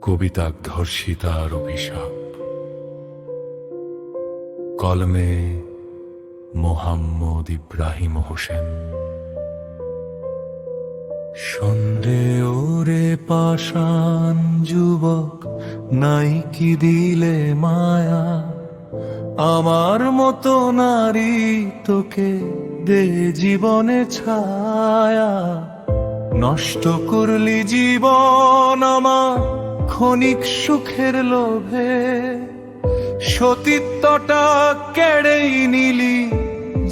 কবিতা ধর্ষিতার অভিশাপ। কলমে মোহাম্মদ ইব্রাহিম হোসেন। সন্ধে ওরে পাষাণ যুবক, নাই কি দিলে মায়া, আমার মতো নারী তোকে দে জীবনে ছায়া। নষ্ট করলি জীবন আমার ক্ষণিক সুখের লোভে, সতীত্বটা কেড়েই নিলি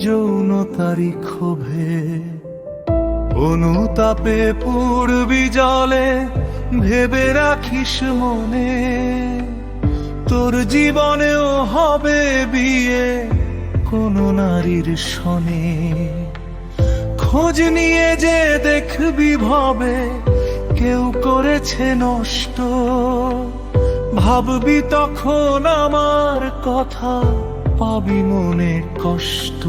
যৌনতারি ক্ষোভে। অনুতাপে পূর্বী জলে ভেবে রাখিস মনে, তোর জীবনেও হবে বিয়ে কোন নারীর সনে। খোঁজ নিয়ে যে দেখবি ভবে কেউ করেছে নষ্ট, ভাববি তখন আমার কথা, পাবি মনে কষ্ট।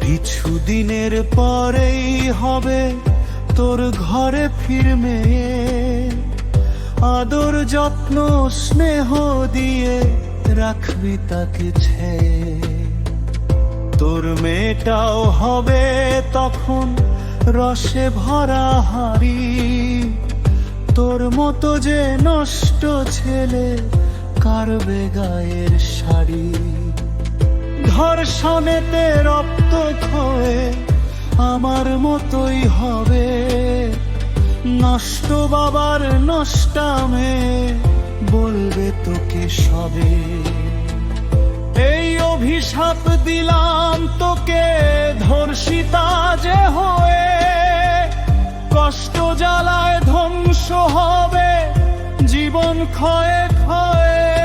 কিছুদিনের পরেই হবে তোর ঘরে ফিরবে, আদর যত্ন স্নেহ দিয়ে রাখবি তাকে ছেয়ে। তোর মেয়েটাও হবে তখন রসে ভরা হাড়ি, তোর মতো যে নষ্ট ছেলে কারবে গায়ের শাড়ি। ধর্ষণেতে রক্ত ক্ষয়ে আমার মতোই হবে নষ্ট বাবার নষ্টামে, বলবে তোকে সবে। এই অভিশাপ দিলাম তোকে ধর্ষিতা যে হয়ে, কষ্ট জ্বালায় ধ্বংস হবে জীবন ক্ষয়ে ক্ষয়ে।